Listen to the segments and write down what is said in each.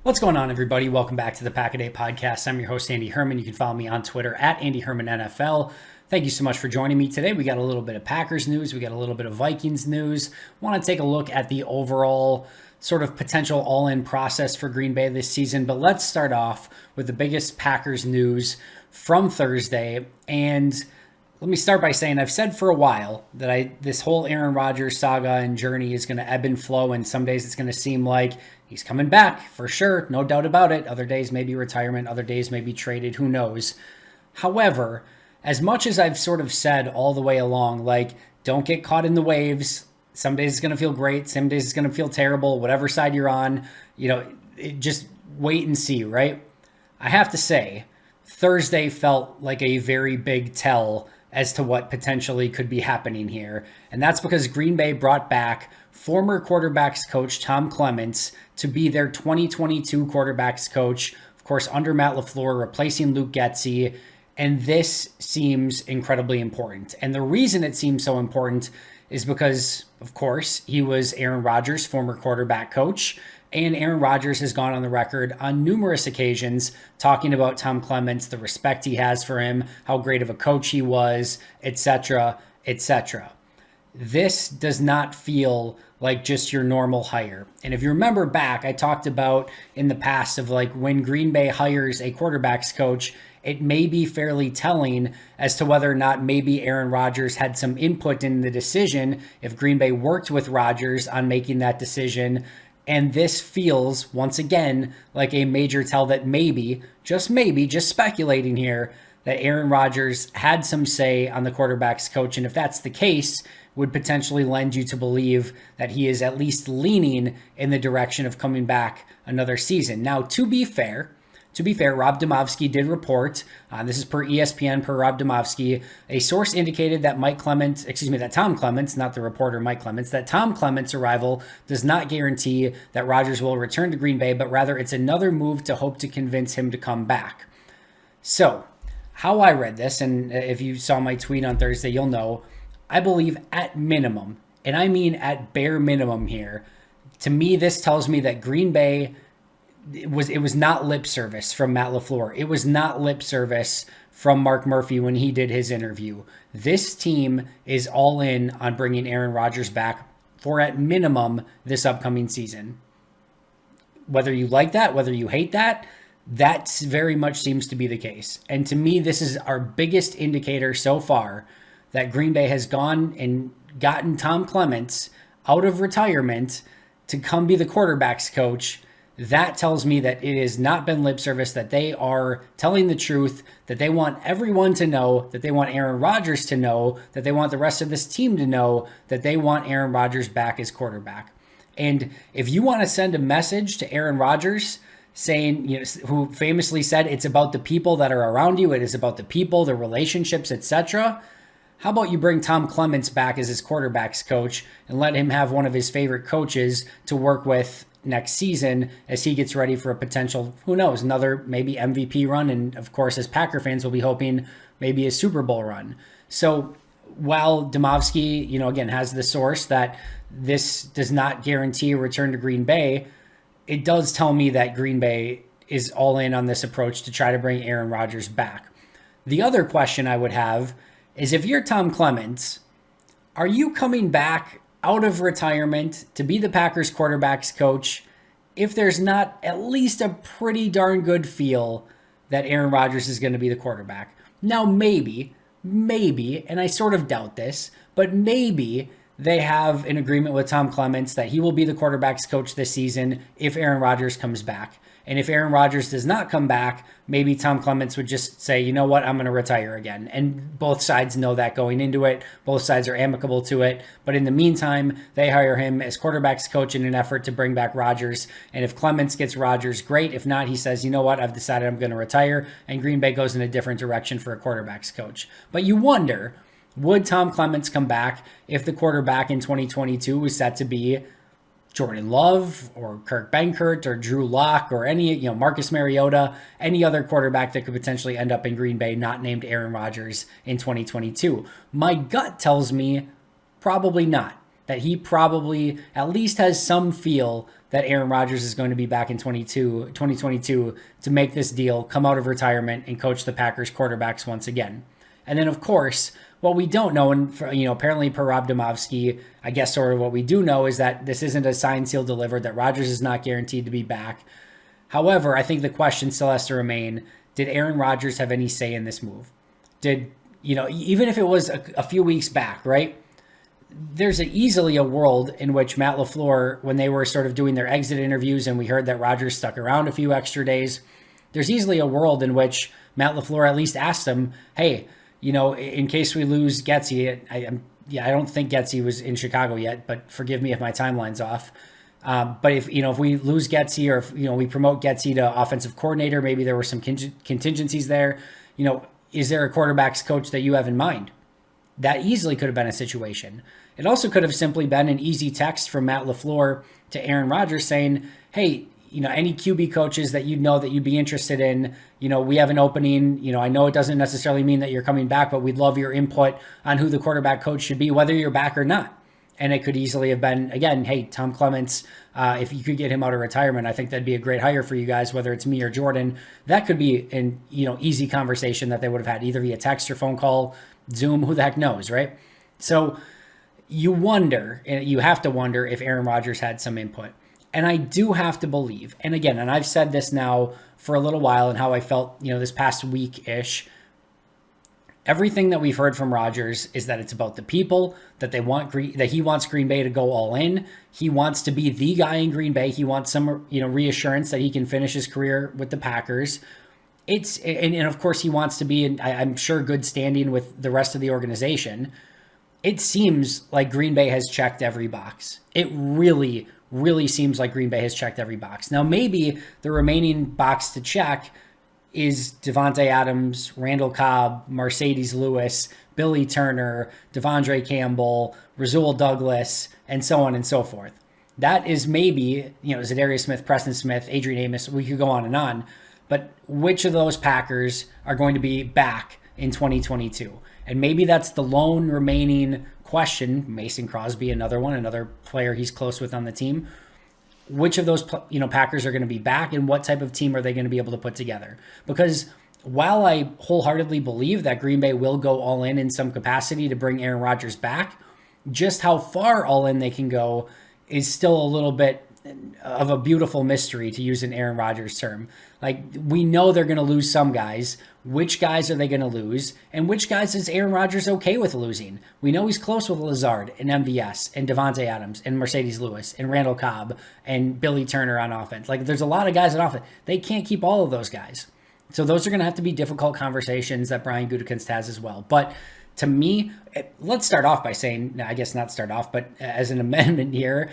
What's going on, everybody? Welcome back to the Pack a Day podcast. I'm your host, Andy Herman. You can follow me on Twitter at Andy Herman NFL. Thank you so much for joining me today. We got a little bit of Packers news. We got a little bit of Vikings news. Want to take a look at the overall sort of potential all-in process for Green Bay this season. But let's start off with the biggest Packers news from Thursday. And let me start by saying I've said for a while that this whole Aaron Rodgers saga and journey is going to ebb and flow, and some days it's going to seem like he's coming back for sure, no doubt about it. Other days maybe retirement, other days maybe traded, who knows. However, as much as I've sort of said all the way along, like, don't get caught in the waves. Some days it's going to feel great, some days it's going to feel terrible, whatever side you're on, just wait and see, right? I have to say, Thursday felt like a very big tell as to what potentially could be happening here. And that's because Green Bay brought back former quarterbacks coach Tom Clements to be their 2022 quarterbacks coach, of course, under Matt LaFleur, replacing Luke Getsy. And this seems incredibly important. And the reason it seems so important is because, of course, he was Aaron Rodgers' former quarterback coach. And Aaron Rodgers has gone on the record on numerous occasions talking about Tom Clements, the respect he has for him, how great of a coach he was, etc., etc. This does not feel like just your normal hire. And if you remember back, I talked about in the past of like when Green Bay hires a quarterbacks coach, it may be fairly telling as to whether or not maybe Aaron Rodgers had some input in the decision if Green Bay worked with Rodgers on making that decision. And this feels, once again, like a major tell that maybe, just speculating here, that Aaron Rodgers had some say on the quarterback's coach. And if that's the case, would potentially lend you to believe that he is at least leaning in the direction of coming back another season. Now, to be fair, Rob Demovsky did report, this is per ESPN, per Rob Demovsky, a source indicated that Tom Clements, not the reporter Mike Clements, that Tom Clements' arrival does not guarantee that Rodgers will return to Green Bay, but rather it's another move to hope to convince him to come back. So, how I read this, and if you saw my tweet on Thursday, you'll know, I believe at minimum, and I mean at bare minimum here, to me this tells me that Green Bay, it was not lip service from Matt LaFleur. It was not lip service from Mark Murphy when he did his interview. This team is all in on bringing Aaron Rodgers back for at minimum this upcoming season. Whether you like that, whether you hate that, that very much seems to be the case. And to me, this is our biggest indicator so far that Green Bay has gone and gotten Tom Clements out of retirement to come be the quarterback's coach. That tells me that it has not been lip service, that they are telling the truth, that they want everyone to know, that they want Aaron Rodgers to know, that they want the rest of this team to know that they want Aaron Rodgers back as quarterback. And if you want to send a message to Aaron Rodgers saying, who famously said, it's about the people that are around you, it is about the people, the relationships, etc., how about you bring Tom Clements back as his quarterback's coach and let him have one of his favorite coaches to work with next season as he gets ready for a potential, who knows, another maybe MVP run. And of course, as Packer fans, we'll be hoping maybe a Super Bowl run. So while Demovsky, again, has the source that this does not guarantee a return to Green Bay, it does tell me that Green Bay is all in on this approach to try to bring Aaron Rodgers back. The other question I would have is, if you're Tom Clements, are you coming back out of retirement to be the Packers quarterback's coach if there's not at least a pretty darn good feel that Aaron Rodgers is going to be the quarterback? Now, maybe, and I sort of doubt this, but maybe they have an agreement with Tom Clements that he will be the quarterback's coach this season if Aaron Rodgers comes back. And if Aaron Rodgers does not come back, maybe Tom Clements would just say, you know what, I'm going to retire again. And both sides know that going into it. Both sides are amicable to it. But in the meantime, they hire him as quarterback's coach in an effort to bring back Rodgers. And if Clements gets Rodgers, great. If not, he says, you know what, I've decided I'm going to retire. And Green Bay goes in a different direction for a quarterback's coach. But you wonder, would Tom Clements come back if the quarterback in 2022 was set to be Jordan Love or Kirk Benkert or Drew Lock or any, Marcus Mariota, any other quarterback that could potentially end up in Green Bay not named Aaron Rodgers in 2022? My gut tells me probably not, that he probably at least has some feel that Aaron Rodgers is going to be back in 2022 to make this deal, come out of retirement, and coach the Packers quarterbacks once again. And then, of course, what we don't know, and apparently per Rob Domofsky, I guess sort of what we do know is that this isn't a signed, seal, delivered, that Rodgers is not guaranteed to be back. However, I think the question still has to remain, did Aaron Rodgers have any say in this move? Did, even if it was a few weeks back, right? There's easily a world in which Matt LaFleur, when they were sort of doing their exit interviews and we heard that Rodgers stuck around a few extra days, there's easily a world in which Matt LaFleur at least asked him, hey, in case we lose Getsy, I don't think Getsy was in Chicago yet, but forgive me if my timeline's off. But if we lose Getsy, or if we promote Getsy to offensive coordinator, maybe there were some contingencies there. Is there a quarterbacks coach that you have in mind? That easily could have been a situation. It also could have simply been an easy text from Matt LaFleur to Aaron Rodgers saying, hey, any QB coaches that that you'd be interested in, we have an opening. I know it doesn't necessarily mean that you're coming back, but we'd love your input on who the quarterback coach should be, whether you're back or not. And it could easily have been, again, hey, Tom Clements, if you could get him out of retirement, I think that'd be a great hire for you guys, whether it's me or Jordan. That could be an easy conversation that they would have had either via text or phone call, Zoom, who the heck knows, right? So you wonder, and you have to wonder if Aaron Rodgers had some input. And I do have to believe, and again, and I've said this now for a little while and how I felt, this past week-ish, everything that we've heard from Rodgers is that it's about the people, that that he wants Green Bay to go all in. He wants to be the guy in Green Bay. He wants some, reassurance that he can finish his career with the Packers. And of course he wants to be in, I'm sure, good standing with the rest of the organization. It seems like Green Bay has checked every box. It really seems like Green Bay has checked every box. Now, maybe the remaining box to check is Davante Adams, Randall Cobb, Mercedes Lewis, Billy Turner, Devondre Campbell, Rasul Douglas, and so on and so forth. That is maybe, Zadarius Smith, Preston Smith, Adrian Amos, we could go on and on. But which of those Packers are going to be back in 2022? And maybe that's the lone remaining question. Mason Crosby, another one, another player he's close with on the team. Which of those Packers are going to be back, and what type of team are they going to be able to put together? Because while I wholeheartedly believe that Green Bay will go all in some capacity to bring Aaron Rodgers back, just how far all in they can go is still a little bit of a beautiful mystery, to use an Aaron Rodgers term. Like, we know they're going to lose some guys. Which guys are they going to lose? And which guys is Aaron Rodgers okay with losing? We know he's close with Lazard and MVS and Davante Adams and Mercedes Lewis and Randall Cobb and Billy Turner on offense. Like, there's a lot of guys on offense. They can't keep all of those guys. So those are going to have to be difficult conversations that Brian Gutekunst has as well. But to me, let's start off by saying, I guess not start off, but as an amendment here,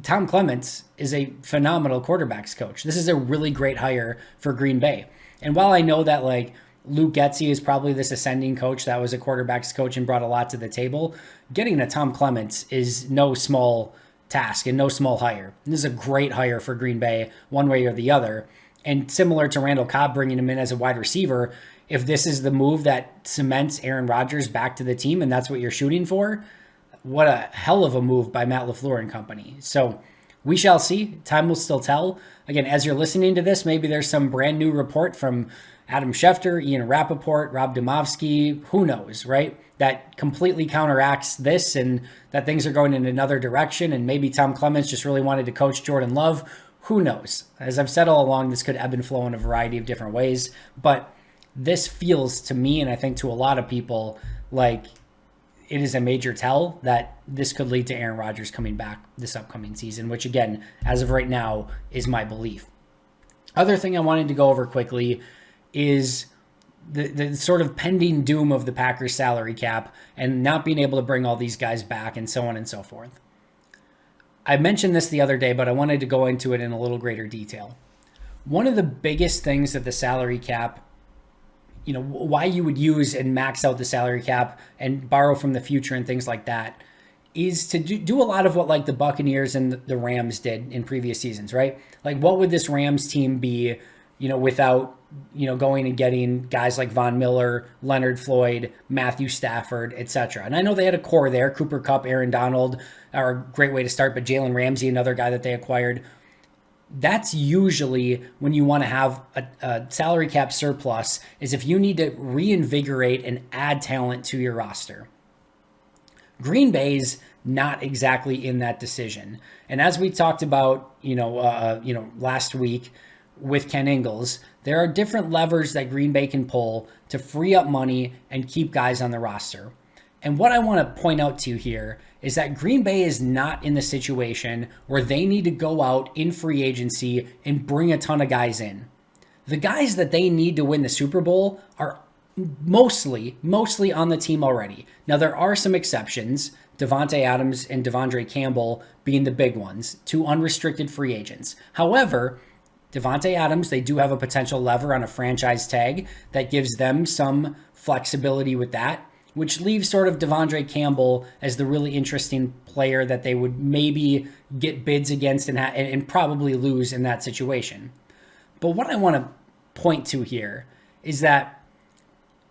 Tom Clements is a phenomenal quarterbacks coach. This is a really great hire for Green Bay. And while I know that Luke Getsy is probably this ascending coach that was a quarterbacks coach and brought a lot to the table, getting a Tom Clements is no small task and no small hire. This is a great hire for Green Bay, one way or the other. And similar to Randall Cobb bringing him in as a wide receiver, if this is the move that cements Aaron Rodgers back to the team and that's what you're shooting for, what a hell of a move by Matt LaFleur and company. So we shall see. Time will still tell. Again, as you're listening to this, maybe there's some brand new report from Adam Schefter, Ian Rappaport, Rob Domofsky, who knows, right? That completely counteracts this and that things are going in another direction. And maybe Tom Clements just really wanted to coach Jordan Love. Who knows? As I've said all along, this could ebb and flow in a variety of different ways. But this feels to me, and I think to a lot of people, like it is a major tell that this could lead to Aaron Rodgers coming back this upcoming season, which again, as of right now, is my belief. Other thing I wanted to go over quickly is the sort of pending doom of the Packers salary cap and not being able to bring all these guys back and so on and so forth. I mentioned this the other day, but I wanted to go into it in a little greater detail. One of the biggest things that the salary cap, why you would use and max out the salary cap and borrow from the future and things like that, is to do a lot of what the Buccaneers and the Rams did in previous seasons, right? Like, what would this Rams team be without, going and getting guys like Von Miller, Leonard Floyd, Matthew Stafford, etc. And I know they had a core there. Cooper Kupp, Aaron Donald are a great way to start, but Jalen Ramsey, another guy that they acquired. That's usually when you want to have a salary cap surplus, is if you need to reinvigorate and add talent to your roster. Green Bay's not exactly in that decision. And as we talked about, last week with Ken Ingles, there are different levers that Green Bay can pull to free up money and keep guys on the roster. And what I want to point out to you here is that Green Bay is not in the situation where they need to go out in free agency and bring a ton of guys in. The guys that they need to win the Super Bowl are mostly on the team already. Now, there are some exceptions, Davante Adams and Devondre Campbell being the big ones, two unrestricted free agents. However, Davante Adams, they do have a potential lever on a franchise tag that gives them some flexibility with that, which leaves sort of Devondre Campbell as the really interesting player that they would maybe get bids against and probably lose in that situation. But what I want to point to here is that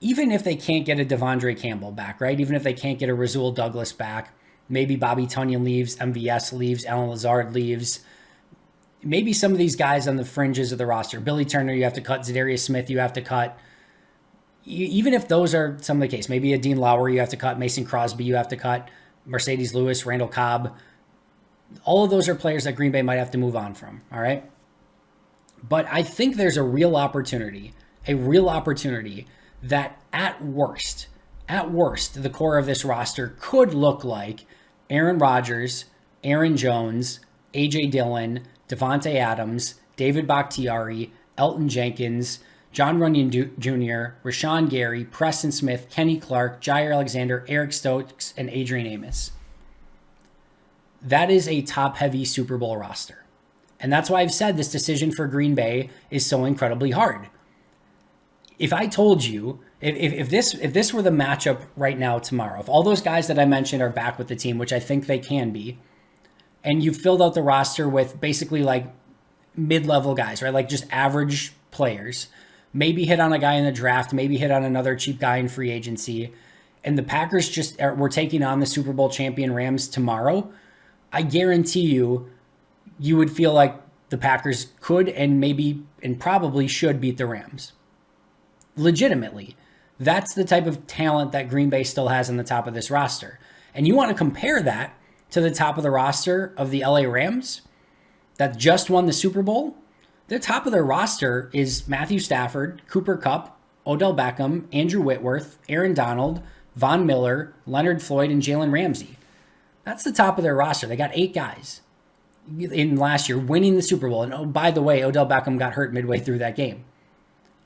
even if they can't get a Devondre Campbell back, right? Even if they can't get a Rasul Douglas back, maybe Bobby Tunyon leaves, MVS leaves, Alan Lazard leaves, maybe some of these guys on the fringes of the roster, Billy Turner, you have to cut, Zadarius Smith, you have to cut. Even if those are some of the case, maybe a Dean Lowry, you have to cut, Mason Crosby, you have to cut, Mercedes Lewis, Randall Cobb. All of those are players that Green Bay might have to move on from, all right? But I think there's a real opportunity that at worst, the core of this roster could look like Aaron Rodgers, Aaron Jones, A.J. Dillon, Devontae Adams, David Bakhtiari, Elton Jenkins, John Runyon Jr., Rashawn Gary, Preston Smith, Kenny Clark, Jair Alexander, Eric Stokes, and Adrian Amos. That is a top-heavy Super Bowl roster. And that's why I've said this decision for Green Bay is so incredibly hard. If I told you, if this were the matchup right now tomorrow, if all those guys that I mentioned are back with the team, which I think they can be, and you filled out the roster with basically like mid-level guys, right? Like just average players, maybe hit on a guy in the draft, maybe hit on another cheap guy in free agency, and the Packers were taking on the Super Bowl champion Rams tomorrow, I guarantee you would feel like the Packers could and probably should beat the Rams. Legitimately. That's the type of talent that Green Bay still has on the top of this roster. And you want to compare that to the top of the roster of the LA Rams that just won the Super Bowl? The top of their roster is Matthew Stafford, Cooper Kupp, Odell Beckham, Andrew Whitworth, Aaron Donald, Von Miller, Leonard Floyd, and Jalen Ramsey. That's the top of their roster. They got 8 guys in last year winning the Super Bowl. And oh, by the way, Odell Beckham got hurt midway through that game.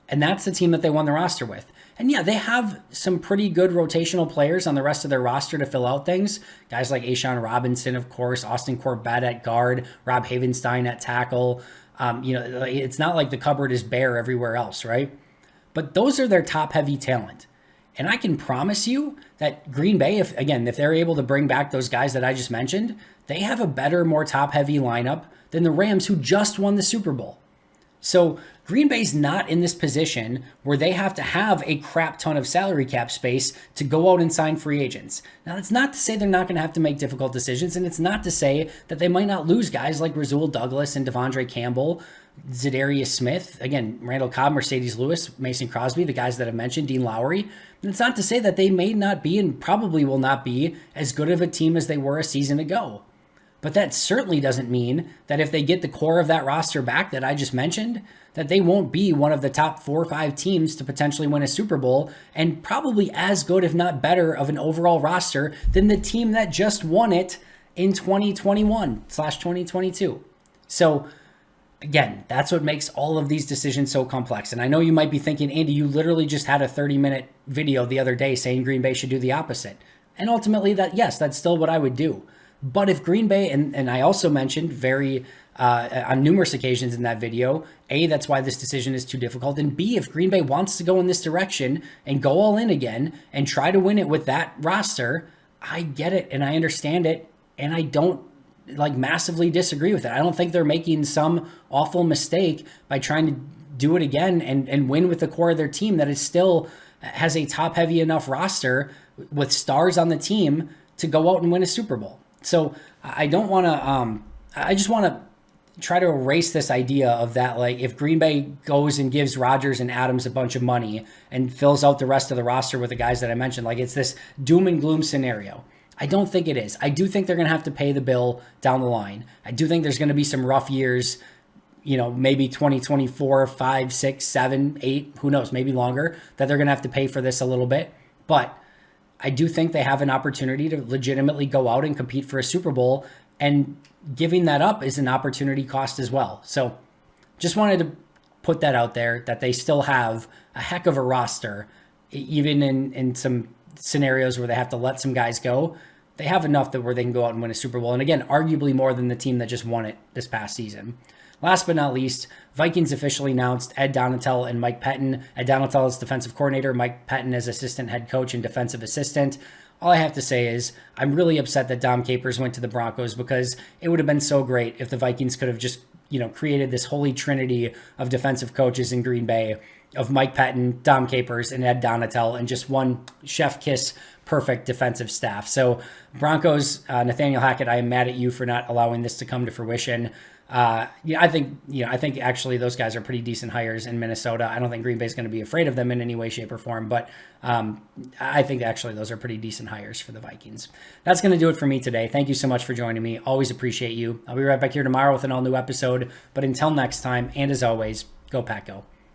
And that's the team that they won the roster with. And yeah, they have some pretty good rotational players on the rest of their roster to fill out things. Guys like Ashawn Robinson, of course, Austin Corbett at guard, Rob Havenstein at tackle. It's not like the cupboard is bare everywhere else, right? But those are their top-heavy talent. And I can promise you that Green Bay, if they're able to bring back those guys that I just mentioned, they have a better, more top-heavy lineup than the Rams, who just won the Super Bowl. So Green Bay's not in this position where they have to have a crap ton of salary cap space to go out and sign free agents. Now, that's not to say they're not going to have to make difficult decisions, and it's not to say that they might not lose guys like Rasul Douglas and Devondre Campbell, Zadarius Smith, again, Randall Cobb, Mercedes Lewis, Mason Crosby, the guys that I've mentioned, Dean Lowry. And it's not to say that they may not be and probably will not be as good of a team as they were a season ago. But that certainly doesn't mean that if they get the core of that roster back that I just mentioned, that they won't be one of the top 4 or 5 teams to potentially win a Super Bowl, and probably as good, if not better, of an overall roster than the team that just won it in 2021/2022. So again, that's what makes all of these decisions so complex. And I know you might be thinking, Andy, you literally just had a 30-minute video the other day saying Green Bay should do the opposite. And ultimately, that's still what I would do. But if Green Bay, and I also mentioned on numerous occasions in that video, A, that's why this decision is too difficult, and B, if Green Bay wants to go in this direction and go all in again and try to win it with that roster, I get it and I understand it, and I don't massively disagree with it. I don't think they're making some awful mistake by trying to do it again and win with the core of their team that is still has a top-heavy enough roster with stars on the team to go out and win a Super Bowl. So I don't want to. I just want to try to erase this idea of that, like, if Green Bay goes and gives Rodgers and Adams a bunch of money and fills out the rest of the roster with the guys that I mentioned, like it's this doom and gloom scenario. I don't think it is. I do think they're going to have to pay the bill down the line. I do think there's going to be some rough years, maybe 2024, 5, 6, 7, 8, who knows, maybe longer, that they're going to have to pay for this a little bit. But I do think they have an opportunity to legitimately go out and compete for a Super Bowl, and giving that up is an opportunity cost as well. So just wanted to put that out there, that they still have a heck of a roster, even in some scenarios where they have to let some guys go. They have enough where they can go out and win a Super Bowl. And again, arguably more than the team that just won it this past season. Last but not least, Vikings officially announced Ed Donatel and Mike Pettin. Ed Donatel is defensive coordinator, Mike Pettin is assistant head coach and defensive assistant. All I have to say is I'm really upset that Dom Capers went to the Broncos, because it would have been so great if the Vikings could have just, created this holy trinity of defensive coaches in Green Bay of Mike Pettin, Dom Capers, and Ed Donatel, and just one chef kiss perfect defensive staff. So Broncos, Nathaniel Hackett, I am mad at you for not allowing this to come to fruition. I think actually those guys are pretty decent hires in Minnesota. I don't think Green Bay is going to be afraid of them in any way, shape, or form, but I think actually those are pretty decent hires for the Vikings. That's going to do it for me today. Thank you so much for joining me. Always appreciate you. I'll be right back here tomorrow with an all new episode, but until next time, and as always, go Pack Go.